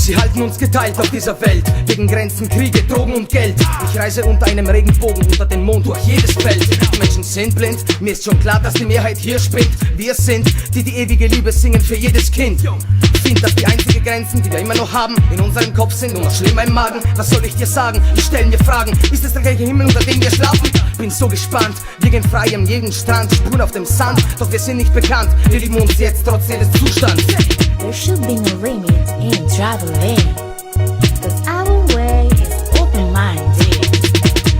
Sie halten uns geteilt auf dieser Welt, wegen Grenzen, Kriege, Drogen und Geld. Ich reise unter einem Regenbogen, unter den Mond, durch jedes Feld. Die Menschen sind blind, mir ist schon klar, dass die Mehrheit hier spinnt. Wir sind, die die ewige Liebe singen für jedes Kind. Ich find, dass die einzigen Grenzen, die wir immer noch haben, in unserem Kopf sind und noch schlimmer im Magen. Was soll ich dir sagen? Ich stell mir Fragen. Ist es der gleiche Himmel, unter dem wir schlafen? Bin so gespannt, wir gehen frei am jeden Strand, Spuren auf dem Sand, doch wir sind nicht bekannt. Wir lieben uns jetzt trotz jedes Zustands. There should be no limit in traveling, 'cause our way is open-minded.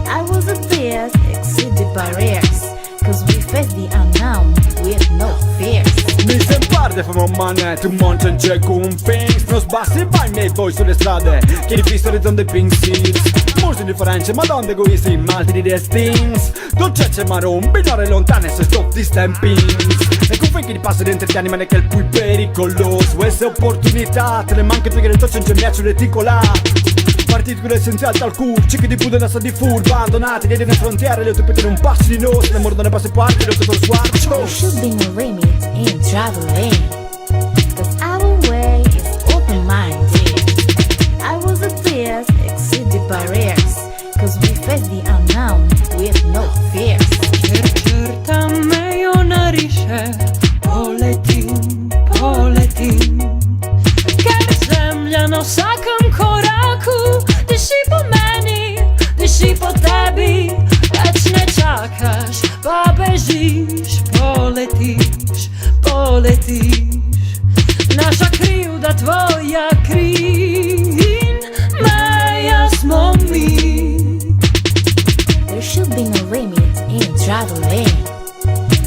I was a beast, exceed the barriers, 'cause we face the unknown with no fears. Mi sembra de fama manette, un mountain check un things. Non sbassi vai miei voi sulle strade, che rifisso orizzonte pink seeds. Molti differenze, ma donde egoisti, malti di destins. Dolcezze marron, binare lontane se stop di stampings. E confini di passo dentro ti anima che il cui pericoloso. Queste opportunità, te le manche più che le tocce in gemiaccio reticolare. Partiti con l'essenziale dal culo, cicchi di pude nassa di fur, abbandonati, le delle frontiere, le autopete non passi di noi, se le mordono e passe parti, le tutto lo sguardo. There should be no limit in traveling, 'cause our way is open-minded. I was a beast, exceed the barriers, 'cause we face the unknown with no fears. Certa mejo naryszę poletim, poletim. Ker zemlja na vsakem koraku diši po meni, diši po tebi. Več ne čakaš, pa bežiš, poletiš, poletiš. Naša krivda, tvoja krin, meja smo mi. There should be no limit in traveling,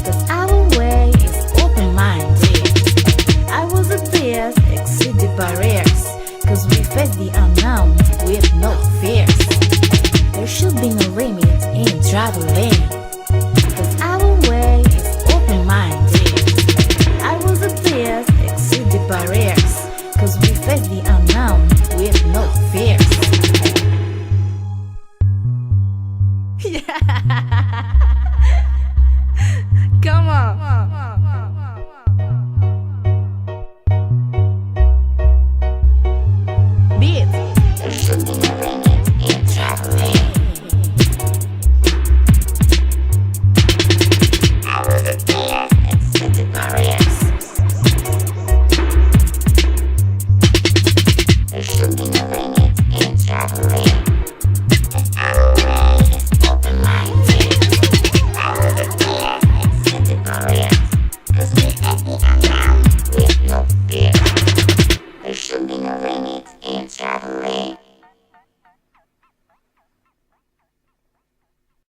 'cause our way is open-minded. I was a beast, exceed the barriers, 'cause we face the unknown with no fears. There should be no limit in traveling, 'cause our way is open-minded. I was a beast, exceed the barriers, 'cause we face the unknown with no fears. Come on. Beat. Open-minded.